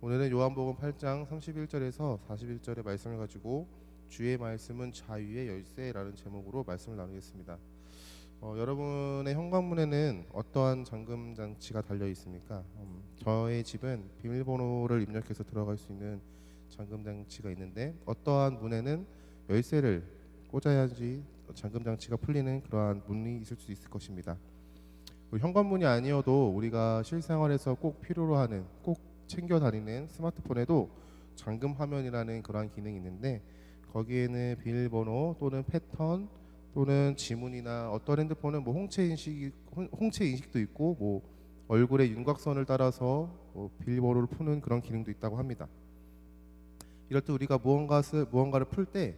오늘은 요한복음 8장 31절에서 41절의 말씀을 가지고 주의 말씀은 자유의 열쇠라는 제목으로 말씀을 나누겠습니다. 여러분의 현관문에는 어떠한 잠금 장치가 달려 있습니까? 저의 집은 비밀번호를 입력해서 들어갈 수 있는 잠금 장치가 있는데, 어떠한 문에는 열쇠를 꽂아야지 잠금 장치가 풀리는 그러한 문이 있을 수 있을 것입니다. 현관문이 아니어도 우리가 실생활에서 꼭 필요로 하는, 꼭 챙겨 다니는 스마트폰에도 잠금 화면이라는 그러한 기능이 있는데, 거기에는 비밀번호 또는 패턴 또는 지문이나 어떤 핸드폰은 홍채 인식도 있고, 얼굴의 윤곽선을 따라서 비밀번호를 푸는 그런 기능도 있다고 합니다. 이럴 때 우리가 무언가를 풀 때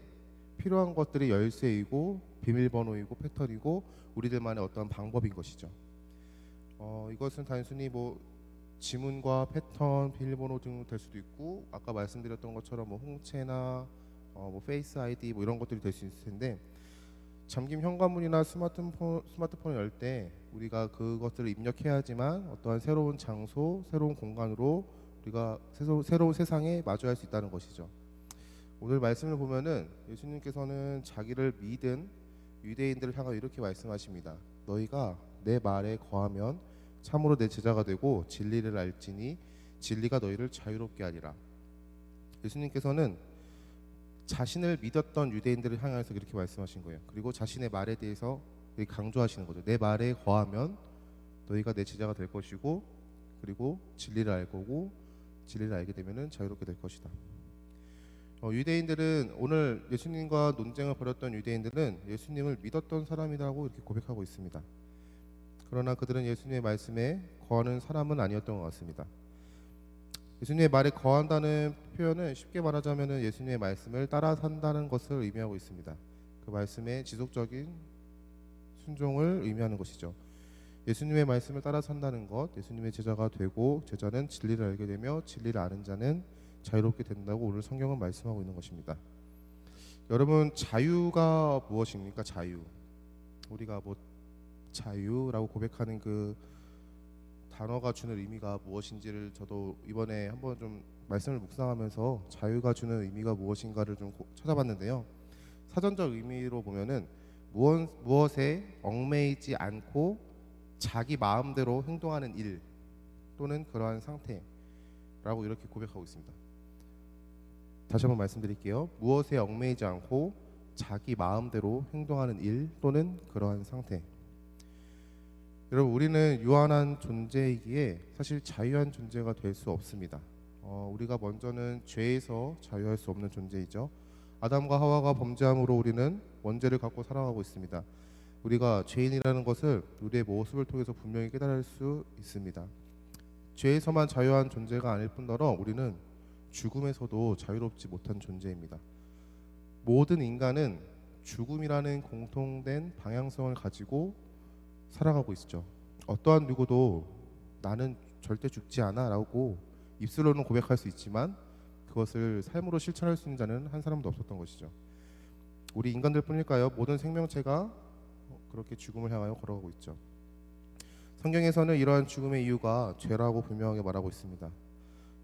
필요한 것들이 열쇠이고 비밀번호이고 패턴이고 우리들만의 어떤 방법인 것이죠. 이것은 단순히 지문과 패턴, 비밀번호 등 될 수도 있고, 아까 말씀드렸던 것처럼 홍채나 페이스 아이디 이런 것들이 될 수 있을 텐데, 잠김 현관문이나 스마트폰을 열 때 우리가 그것들을 입력해야지만 어떠한 새로운 장소, 새로운 공간으로 우리가 새로운 세상에 마주할 수 있다는 것이죠. 오늘 말씀을 보면은 예수님께서는 자기를 믿은 유대인들을 향하여 이렇게 말씀하십니다. 너희가 내 말에 거하면 참으로 내 제자가 되고 진리를 알지니 진리가 너희를 자유롭게 하리라. 예수님께서는 자신을 믿었던 유대인들을 향해서 이렇게 말씀하신 거예요. 그리고 자신의 말에 대해서 강조하시는 거죠. 내 말에 거하면 너희가 내 제자가 될 것이고, 그리고 진리를 알 거고, 진리를 알게 되면은 자유롭게 될 것이다. 유대인들은, 오늘 예수님과 논쟁을 벌였던 유대인들은 예수님을 믿었던 사람이라고 이렇게 고백하고 있습니다. 그러나 그들은 예수님의 말씀에 거하는 사람은 아니었던 것 같습니다. 예수님의 말에 거한다는 표현은 쉽게 말하자면 예수님의 말씀을 따라 산다는 것을 의미하고 있습니다. 그 말씀의 지속적인 순종을 의미하는 것이죠. 예수님의 말씀을 따라 산다는 것, 예수님의 제자가 되고, 제자는 진리를 알게 되며 진리를 아는 자는 자유롭게 된다고 오늘 성경은 말씀하고 있는 것입니다. 여러분, 자유가 무엇입니까? 자유. 우리가 자유라고 고백하는 그 단어가 주는 의미가 무엇인지를 저도 이번에 한번 좀 말씀을 묵상하면서 자유가 주는 의미가 무엇인가를 좀 찾아봤는데요. 사전적 의미로 보면은 무엇에 얽매이지 않고 자기 마음대로 행동하는 일 또는 그러한 상태라고 이렇게 고백하고 있습니다. 다시 한번 말씀드릴게요. 무엇에 얽매이지 않고 자기 마음대로 행동하는 일 또는 그러한 상태. 여러분, 우리는 유한한 존재이기에 사실 자유한 존재가 될 수 없습니다. 우리가 먼저는 죄에서 자유할 수 없는 존재이죠. 아담과 하와가 범죄함으로 우리는 원죄를 갖고 살아가고 있습니다. 우리가 죄인이라는 것을 우리의 모습을 통해서 분명히 깨달을 수 있습니다. 죄에서만 자유한 존재가 아닐 뿐더러 우리는 죽음에서도 자유롭지 못한 존재입니다. 모든 인간은 죽음이라는 공통된 방향성을 가지고 살아가고 있죠. 어떠한 누구도 나는 절대 죽지 않아 라고 입술로는 고백할 수 있지만 그것을 삶으로 실천할 수 있는 자는 한 사람도 없었던 것이죠. 우리 인간들 뿐일까요? 모든 생명체가 그렇게 죽음을 향하여 걸어가고 있죠. 성경에서는 이러한 죽음의 이유가 죄라고 분명하게 말하고 있습니다.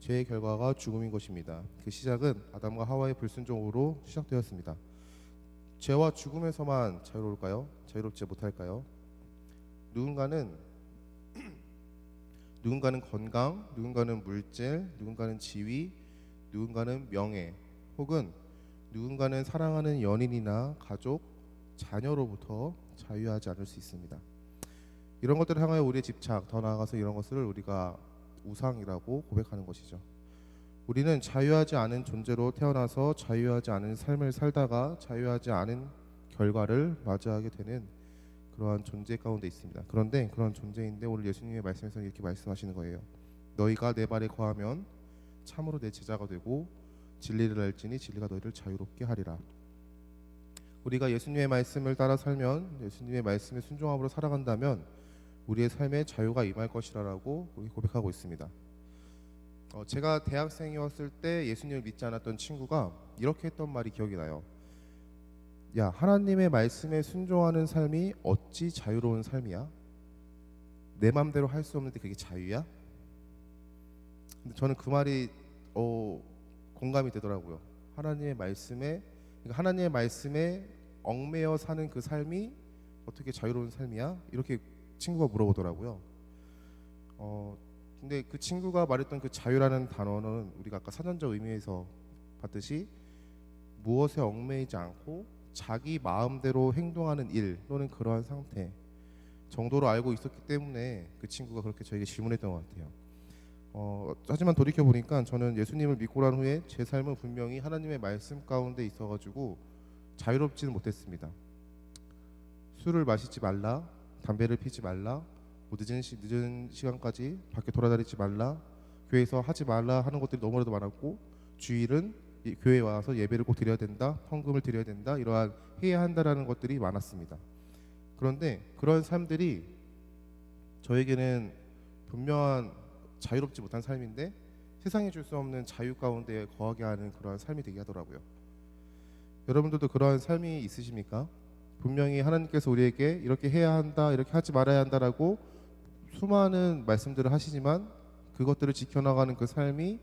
죄의 결과가 죽음인 것입니다. 그 시작은 아담과 하와의 불순종으로 시작되었습니다. 죄와 죽음에서만 자유로울까요? 자유롭지 못할까요? 누군가는 건강, 누군가는 물질, 누군가는 지위, 누군가는 명예, 혹은 누군가는 사랑하는 연인이나 가족, 자녀로부터 자유하지 않을 수 있습니다. 이런 것들을 향하여 우리의 집착, 더 나아가서 이런 것을 우리가 우상이라고 고백하는 것이죠. 우리는 자유하지 않은 존재로 태어나서 자유하지 않은 삶을 살다가 자유하지 않은 결과를 맞이하게 되는 그러한 존재 가운데 있습니다. 그런데 그런 존재인데 오늘 예수님의 말씀에서 이렇게 말씀하시는 거예요. 너희가 내 말에 거하면 참으로 내 제자가 되고 진리를 알지니 진리가 너희를 자유롭게 하리라. 우리가 예수님의 말씀을 따라 살면, 예수님의 말씀에 순종함으로 살아간다면 우리의 삶에 자유가 임할 것이라고 고백하고 있습니다. 제가 대학생이었을 때 예수님을 믿지 않았던 친구가 이렇게 했던 말이 기억이 나요. 야, 하나님의 말씀에 순종하는 삶이 어찌 자유로운 삶이야? 내 맘대로 할 수 없는데 그게 자유야? 근데 저는 그 말이 공감이 되더라고요. 하나님의 말씀에 그러니까 하나님의 말씀에 얽매여 사는 그 삶이 어떻게 자유로운 삶이야? 이렇게 친구가 물어보더라고요. 근데 그 친구가 말했던 그 자유라는 단어는 우리가 아까 사전적 의미에서 봤듯이 무엇에 얽매이지 않고 자기 마음대로 행동하는 일 또는 그러한 상태 정도로 알고 있었기 때문에 그 친구가 그렇게 저에게 질문했던 것 같아요. 하지만 돌이켜 보니까 저는 예수님을 믿고 난 후에 제 삶은 분명히 하나님의 말씀 가운데 있어가지고 자유롭지는 못했습니다. 술을 마시지 말라, 담배를 피지 말라, 뭐 늦은 시간까지 밖에 돌아다니지 말라, 교회에서 하지 말라 하는 것들이 너무나도 많았고, 주일은 교회에 와서 예배를 꼭 드려야 된다, 헌금을 드려야 된다, 이러한 해야 한다라는 것들이 많았습니다. 그런데 그런 삶들이 저에게는 분명한 자유롭지 못한 삶인데 세상에 줄 수 없는 자유 가운데 거하게 하는 그러한 삶이 되게 하더라고요. 여러분들도 그러한 삶이 있으십니까? 분명히 하나님께서 우리에게 이렇게 해야 한다, 이렇게 하지 말아야 한다라고 수많은 말씀들을 하시지만 그것들을 지켜나가는 그 삶이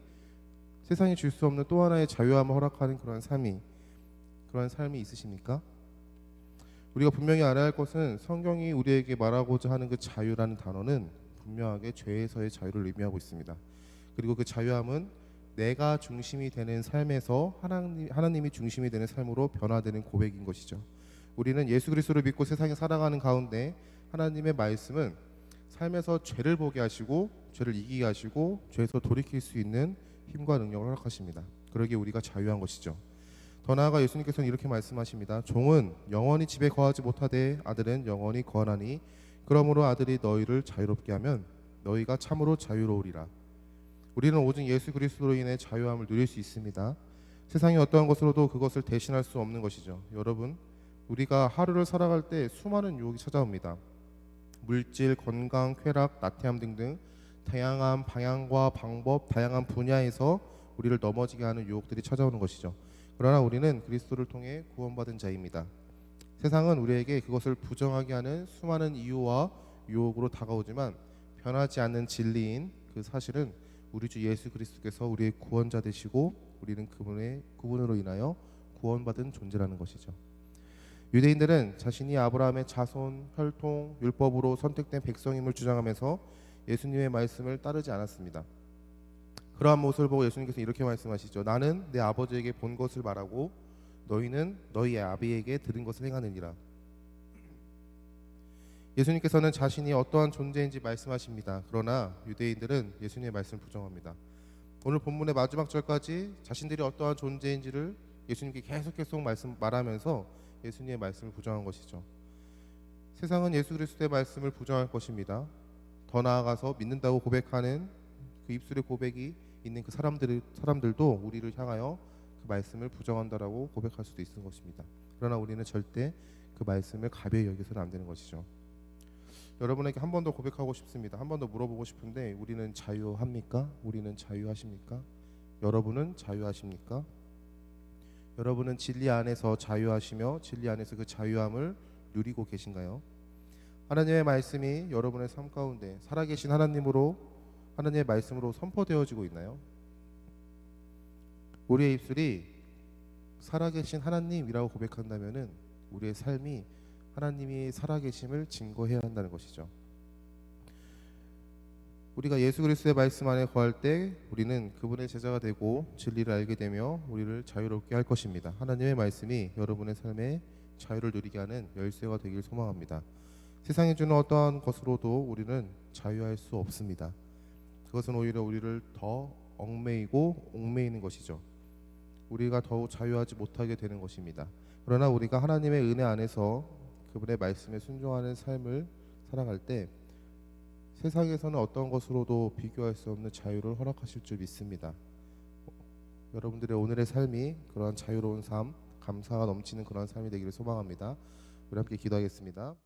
세상이 줄 수 없는 또 하나의 자유함을 허락하는 그런 삶이 있으십니까? 우리가 분명히 알아야 할 것은 성경이 우리에게 말하고자 하는 그 자유라는 단어는 분명하게 죄에서의 자유를 의미하고 있습니다. 그리고 그 자유함은 내가 중심이 되는 삶에서 하나님이 중심이 되는 삶으로 변화되는 고백인 것이죠. 우리는 예수 그리스도를 믿고 세상에 살아가는 가운데 하나님의 말씀은 삶에서 죄를 보게 하시고 죄를 이기게 하시고 죄에서 돌이킬 수 있는 힘과 능력을 허락하십니다. 그러기에 우리가 자유한 것이죠. 더 나아가 예수님께서는 이렇게 말씀하십니다. 종은 영원히 집에 거하지 못하되 아들은 영원히 거하나니 그러므로 아들이 너희를 자유롭게 하면 너희가 참으로 자유로우리라. 우리는 오직 예수 그리스도로 인해 자유함을 누릴 수 있습니다. 세상의 어떠한 것으로도 그것을 대신할 수 없는 것이죠. 여러분, 우리가 하루를 살아갈 때 수많은 유혹이 찾아옵니다. 물질, 건강, 쾌락, 나태함 등등 다양한 방향과 방법, 다양한 분야에서 우리를 넘어지게 하는 유혹들이 찾아오는 것이죠. 그러나 우리는 그리스도를 통해 구원받은 자입니다. 세상은 우리에게 그것을 부정하게 하는 수많은 이유와 유혹으로 다가오지만 변하지 않는 진리인 그 사실은 우리 주 예수 그리스도께서 우리의 구원자 되시고 우리는 그분으로 인하여 구원받은 존재라는 것이죠. 유대인들은 자신이 아브라함의 자손, 혈통, 율법으로 선택된 백성임을 주장하면서 예수님의 말씀을 따르지 않았습니다. 그러한 모습을 보고 예수님께서 이렇게 말씀하시죠. 나는 내 아버지에게 본 것을 말하고 너희는 너희의 아비에게 들은 것을 행하느니라. 예수님께서는 자신이 어떠한 존재인지 말씀하십니다. 그러나 유대인들은 예수님의 말씀을 부정합니다. 오늘 본문의 마지막 절까지 자신들이 어떠한 존재인지를 예수님께 계속 말하면서 예수님의 말씀을 부정한 것이죠. 세상은 예수 그리스도의 말씀을 부정할 것입니다. 더 나아가서 믿는다고 고백하는 그 입술의 고백이 있는 그 사람들도 우리를 향하여 그 말씀을 부정한다라고 고백할 수도 있는 것입니다. 그러나 우리는 절대 그 말씀을 가벼이 여기서는 안 되는 것이죠. 여러분에게 한 번 더 고백하고 싶습니다. 한 번 더 물어보고 싶은데 우리는 자유합니까? 우리는 자유하십니까? 여러분은 자유하십니까? 여러분은 진리 안에서 자유하시며 진리 안에서 그 자유함을 누리고 계신가요? 하나님의 말씀이 여러분의 삶 가운데 살아계신 하나님의 말씀으로 선포되어지고 있나요? 우리의 입술이 살아계신 하나님이라고 고백한다면은 우리의 삶이 하나님이 살아계심을 증거해야 한다는 것이죠. 우리가 예수 그리스도의 말씀 안에 거할 때 우리는 그분의 제자가 되고 진리를 알게 되며 우리를 자유롭게 할 것입니다. 하나님의 말씀이 여러분의 삶에 자유를 누리게 하는 열쇠가 되길 소망합니다. 세상이 주는 어떠한 것으로도 우리는 자유할 수 없습니다. 그것은 오히려 우리를 더 얽매이는 것이죠. 우리가 더욱 자유하지 못하게 되는 것입니다. 그러나 우리가 하나님의 은혜 안에서 그분의 말씀에 순종하는 삶을 살아갈 때 세상에서는 어떤 것으로도 비교할 수 없는 자유를 허락하실 줄 믿습니다. 여러분들의 오늘의 삶이 그러한 자유로운 삶, 감사가 넘치는 그런 삶이 되기를 소망합니다. 우리 함께 기도하겠습니다.